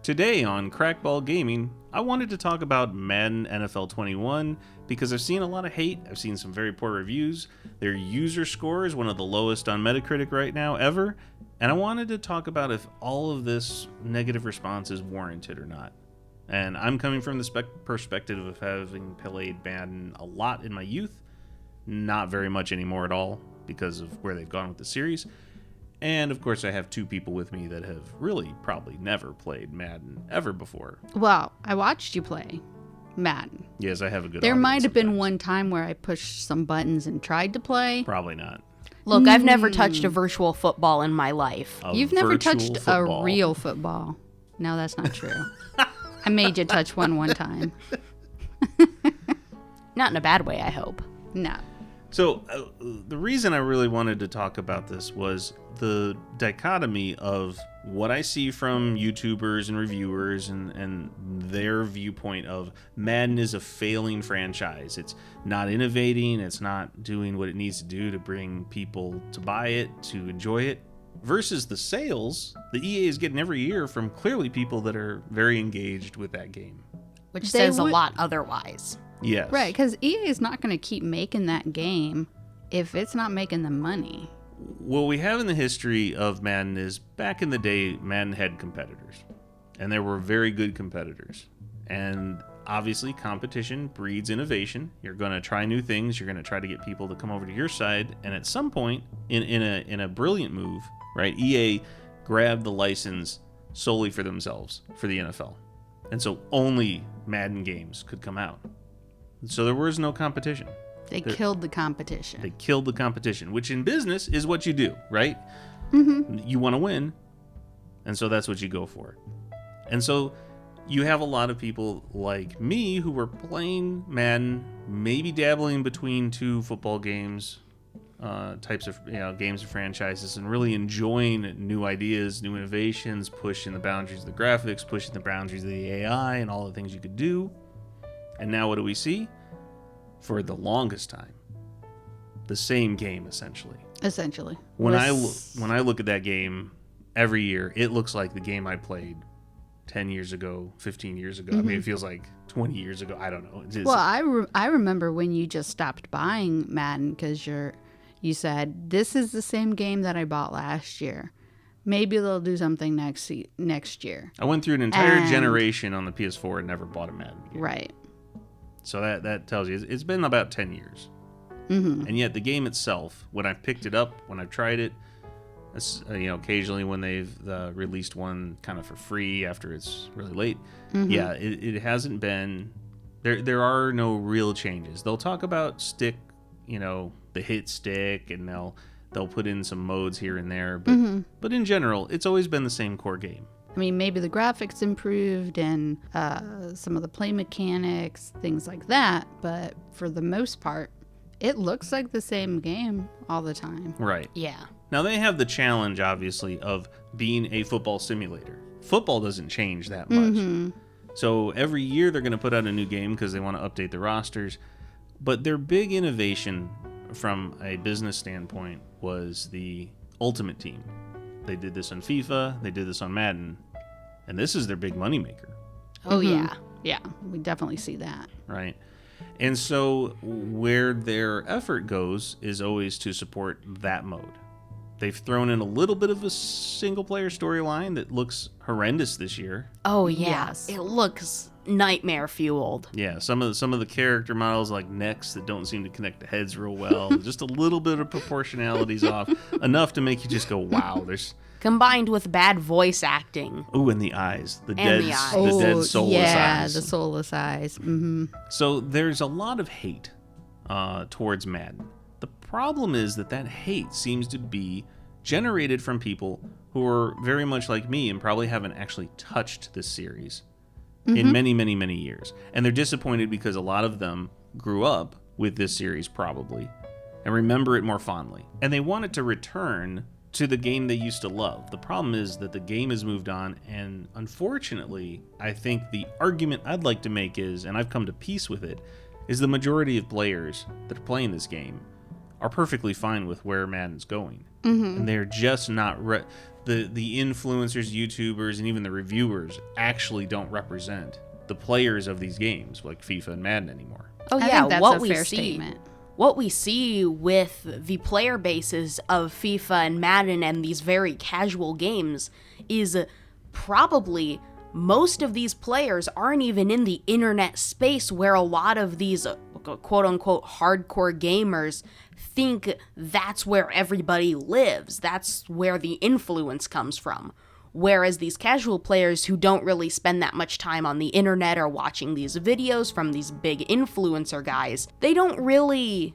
Today on CrackBall Gaming, I wanted to talk about Madden NFL 21 because I've seen a lot of hate. I've seen some very poor reviews. Their user score is one of the lowest on Metacritic right now ever. And I wanted to talk about if all of this negative response is warranted or not. And I'm coming from the perspective of having played Madden a lot in my youth. Not very much anymore at all because of where they've gone with the series. And, of course, I have two people with me that have really probably never played Madden ever before. Well, I watched you play Madden. Yes, I have a good There might have been sometimes. one time where I pushed some buttons and tried to play. Probably not. Look, I've never touched a virtual football in my life. You've never touched football. a real football. No, that's not true. I made you touch one time. Not in a bad way, I hope. No. So, the reason I really wanted to talk about this was the dichotomy of what I see from YouTubers and reviewers and their viewpoint of Madden is a failing franchise. It's not innovating. It's not doing what it needs to do to bring people to buy it, to enjoy it, versus the sales that EA is getting every year from clearly people that are very engaged with that game. Which They says a would- lot otherwise. Yes. Right, because EA is not going to keep making that game if it's not making the money. What we have in the history of Madden is back in the day, Madden had competitors, and there were very good competitors. And obviously, competition breeds innovation. You're going to try new things. You're going to try to get people to come over to your side. And at some point, in a brilliant move, right, EA grabbed the license solely for themselves for the NFL, and so only Madden games could come out. So there was no competition. They killed the competition. They killed the competition, which in business is what you do, right? Mm-hmm. You want to win, and so that's what you go for. And so you have a lot of people like me who were playing Madden, maybe dabbling between two football games, types of games and franchises, and really enjoying new ideas, new innovations, pushing the boundaries of the graphics, pushing the boundaries of the AI, and all the things you could do. And now what do we see? For the longest time, the same game essentially. Essentially. When I look at that game every year, it looks like the game I played 10 years ago, 15 years ago. Mm-hmm. I mean, it feels like 20 years ago. I don't know. Well, I remember when you just stopped buying Madden because you said, this is the same game that I bought last year. Maybe they'll do something next year. I went through an entire generation on the PS4 and never bought a Madden game. Right. So that tells you it's been about 10 years. Mm-hmm. And yet the game itself, when I've picked it up, when I've tried it, occasionally when they've released one kind of for free after it's really late, it hasn't been, there are no real changes. They'll talk about stick, the hit stick, and they'll put in some modes here and there, but in general, it's always been the same core game. I mean, maybe the graphics improved and some of the play mechanics, things like that. But for the most part, it looks like the same game all the time. Right. Yeah. Now, they have the challenge, obviously, of being a football simulator. Football doesn't change that much. Mm-hmm. So every year they're going to put out a new game because they want to update the rosters. But their big innovation from a business standpoint was the Ultimate Team. They did this on FIFA, they did this on Madden, and this is their big moneymaker. Oh, yeah. Yeah, we definitely see that. Right. And so where their effort goes is always to support that mode. They've thrown in a little bit of a single-player storyline that looks horrendous this year. Oh, yeah. Yes. It looks nightmare fueled. Yeah, some of the character models like necks that don't seem to connect to heads real well. Just a little bit of proportionality's off, enough to make you just go, "Wow!" There's Combined with bad voice acting. ooh, and the eyes, the And dead, the eyes. the dead soulless eyes. The soulless eyes. Mm-hmm. So there's a lot of hate towards Madden. The problem is that hate seems to be generated from people who are very much like me and probably haven't actually touched this series in many, many, many years. And they're disappointed because a lot of them grew up with this series probably and remember it more fondly. And they want it to return to the game they used to love. The problem is that the game has moved on, and unfortunately, I think the argument I'd like to make is, and I've come to peace with it, is the majority of players that are playing this game are perfectly fine with where Madden's going. And they're just not the influencers, YouTubers, and even the reviewers actually don't represent the players of these games like FIFA and Madden anymore. Oh I yeah, think that's what a we fair see, statement. what we see with the player bases of FIFA and Madden and these very casual games is probably most of these players aren't even in the internet space where a lot of these quote-unquote hardcore gamers think that's where everybody lives. That's where the influence comes from. Whereas these casual players who don't really spend that much time on the internet or watching these videos from these big influencer guys, they don't really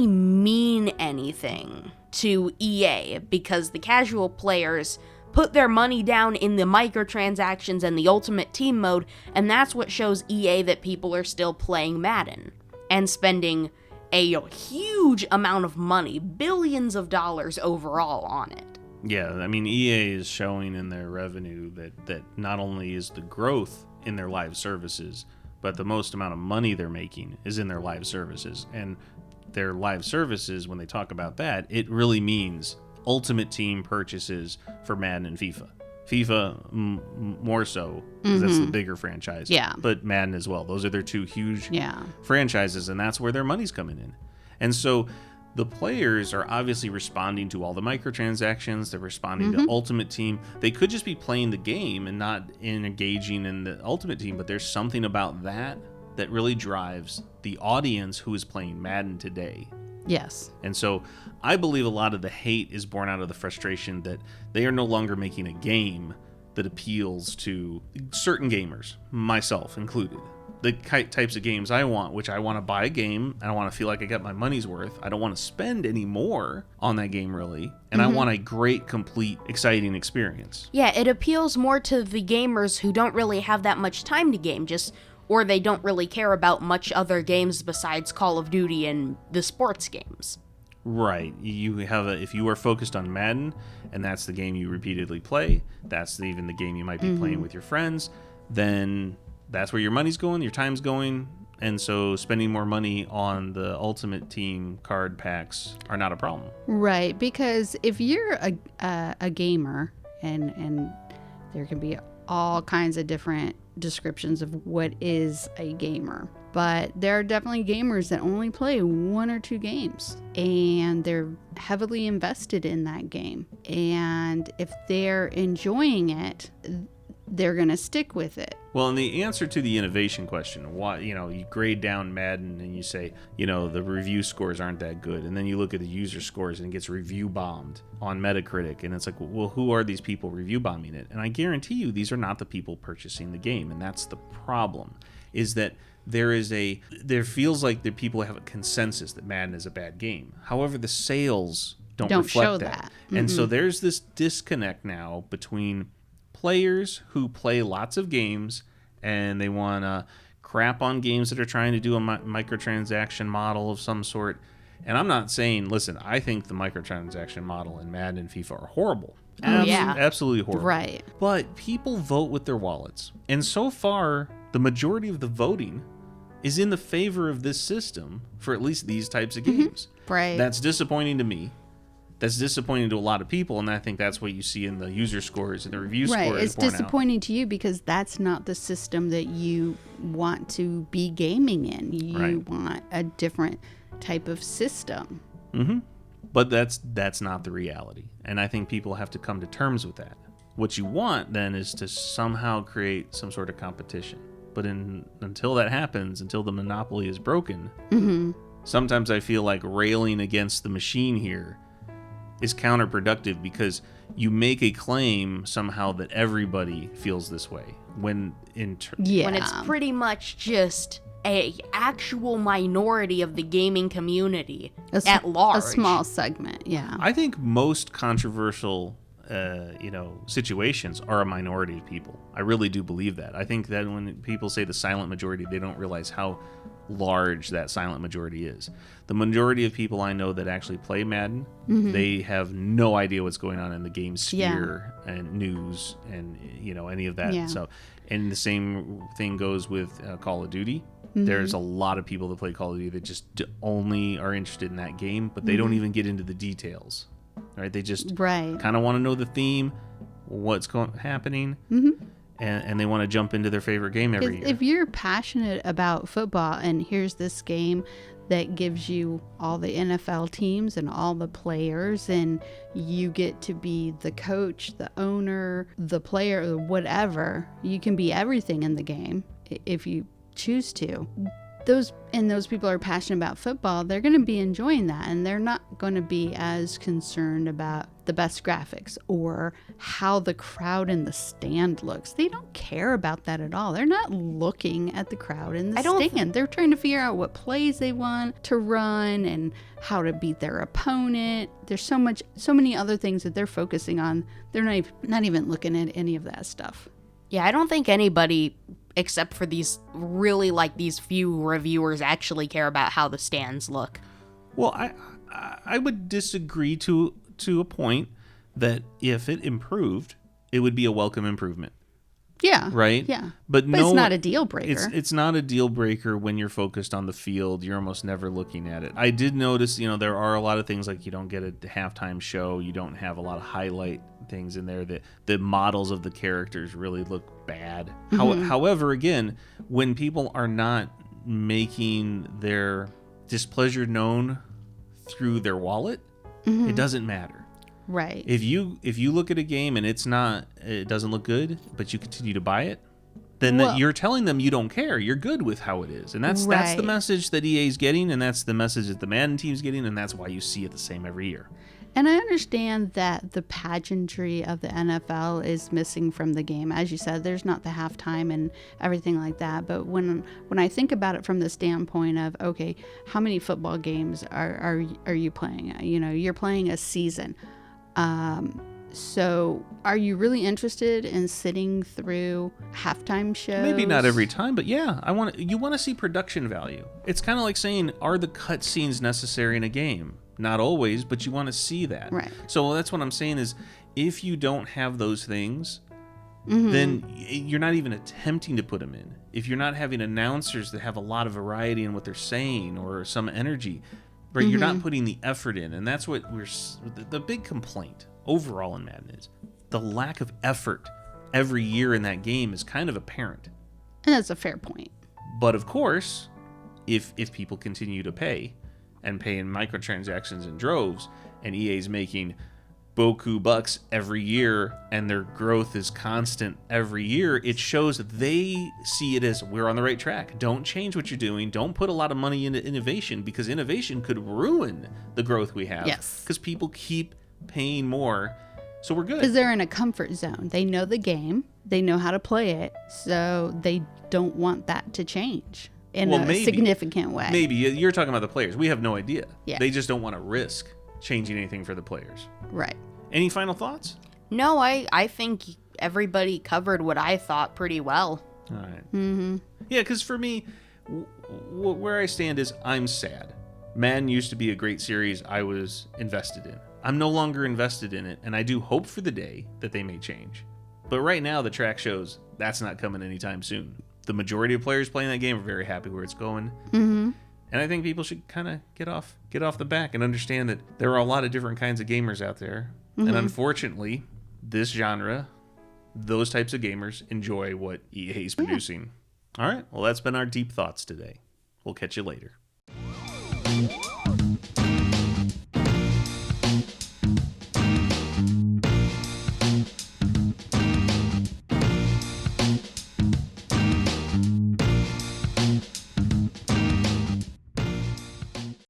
mean anything to EA, because the casual players put their money down in the microtransactions and the ultimate team mode, and that's what shows EA that people are still playing Madden and spending a huge amount of money, billions of dollars overall on it. Yeah, I mean, EA is showing in their revenue that not only is the growth in their live services, but the most amount of money they're making is in their live services. And their live services, when they talk about that, it really means Ultimate Team purchases for Madden and FIFA. FIFA more so, because that's the bigger franchise. Yeah. But Madden as well. Those are their two huge Yeah. franchises, and that's where their money's coming in. And so the players are obviously responding to all the microtransactions. They're responding to Ultimate Team. They could just be playing the game and not engaging in the Ultimate Team, but there's something about that that really drives the audience who is playing Madden today. Yes. And so I believe a lot of the hate is born out of the frustration that they are no longer making a game that appeals to certain gamers, myself included. The types of games I want, which I want to buy a game, and I want to feel like I got my money's worth. I don't want to spend any more on that game, really. And I want a great, complete, exciting experience. Yeah, it appeals more to the gamers who don't really have that much time to game, or they don't really care about much other games besides Call of Duty and the sports games. Right. You have if you are focused on Madden, and that's the game you repeatedly play, that's even the game you might be playing with your friends, then that's where your money's going, your time's going, and so spending more money on the Ultimate Team card packs are not a problem. Right, because if you're a gamer, and there can be all kinds of different descriptions of what is a gamer, but there are definitely gamers that only play 1 or 2 games, and they're heavily invested in that game. And if they're enjoying it, they're going to stick with it. Well, and the answer to the innovation question, why, you grade down Madden and you say, the review scores aren't that good. And then you look at the user scores and it gets review bombed on Metacritic. And it's like, well, who are these people review bombing it? And I guarantee you, these are not the people purchasing the game. And that's the problem, is that there feels like the people have a consensus that Madden is a bad game. However, the sales don't reflect show that. And so there's this disconnect now between players who play lots of games and they want to crap on games that are trying to do a microtransaction model of some sort. And I'm not saying, listen, I think the microtransaction model in Madden and FIFA are horrible. Yeah. Absolutely horrible. Right. But people vote with their wallets. And so far, the majority of the voting is in the favor of this system for at least these types of games. Right. That's disappointing to me. That's disappointing to a lot of people, and I think that's what you see in the user scores and the review scores. Right, it's disappointing to you because that's not the system that you want to be gaming in. You want a different type of system. But that's not the reality, and I think people have to come to terms with that. What you want then is to somehow create some sort of competition. But until that happens, until the monopoly is broken, sometimes I feel like railing against the machine here is counterproductive, because you make a claim somehow that everybody feels this way when when it's pretty much just a actual minority of the gaming community at large. A small segment, yeah. I think most controversial situations are a minority of people. I really do believe that. I think that when people say the silent majority, they don't realize how large that silent majority is. The majority of people I know that actually play Madden, they have no idea what's going on in the game sphere and news and any of that. So, and the same thing goes with Call of Duty. There's a lot of people that play Call of Duty that just only are interested in that game, but they don't even get into the details, right? They just kind of want to know the theme, what's happening, and they want to jump into their favorite game every year. If you're passionate about football and here's this game that gives you all the NFL teams and all the players, and you get to be the coach, the owner, the player, whatever, you can be everything in the game if you choose to. Those people are passionate about football, they're going to be enjoying that, and they're not going to be as concerned about the best graphics or how the crowd in the stand looks. They don't care about that at all. They're not looking at the crowd in the stand. They're trying to figure out what plays they want to run and how to beat their opponent. There's so many other things that they're focusing on. They're not even looking at any of that stuff. Yeah, I don't think anybody, except for these few reviewers, actually care about how the stands look. Well, I would disagree to a point that if it improved, it would be a welcome improvement. Yeah. Right? Yeah. But it's not a deal breaker. It's not a deal breaker when you're focused on the field. You're almost never looking at it. I did notice, there are a lot of things like you don't get a halftime show. You don't have a lot of highlight things in there that the models of the characters really look bad. However, again, when people are not making their displeasure known through their wallet, it doesn't matter. Right. If you look at a game and it doesn't look good, but you continue to buy it, then you're telling them you don't care. You're good with how it is. And that's the message that EA is getting, and that's the message that the Madden team's getting, and that's why you see it the same every year. And I understand that the pageantry of the NFL is missing from the game. As you said, there's not the halftime and everything like that. But when I think about it from the standpoint of, okay, how many football games are you playing? You're playing a season. So are you really interested in sitting through halftime shows? Maybe not every time, but yeah, you want to see production value. It's kind of like saying, are the cutscenes necessary in a game? Not always, but you want to see that. Right. So that's what I'm saying is, if you don't have those things, then you're not even attempting to put them in. If you're not having announcers that have a lot of variety in what they're saying or some energy, right, you're not putting the effort in. And that's what the big complaint overall in Madden is. The lack of effort every year in that game is kind of apparent. And that's a fair point. But of course, if people continue to pay in microtransactions in droves, and EA's making boku bucks every year, and their growth is constant every year, it shows that they see it as, we're on the right track. Don't change what you're doing. Don't put a lot of money into innovation, because innovation could ruin the growth we have. Yes. Because people keep paying more, so we're good. Because they're in a comfort zone. They know the game. They know how to play it. So they don't want that to change in a significant way. Maybe. You're talking about the players. We have no idea. Yeah. They just don't want to risk changing anything for the players. Right. Any final thoughts? No, I think everybody covered what I thought pretty well. All right. Yeah, because for me, where I stand is I'm sad. Madden used to be a great series I was invested in. I'm no longer invested in it, and I do hope for the day that they may change. But right now, the track shows that's not coming anytime soon. The majority of players playing that game are very happy where it's going. And I think people should kind of get off the back and understand that there are a lot of different kinds of gamers out there. And unfortunately, this genre, those types of gamers enjoy what EA is producing. All right. Well, that's been our deep thoughts today. We'll catch you later.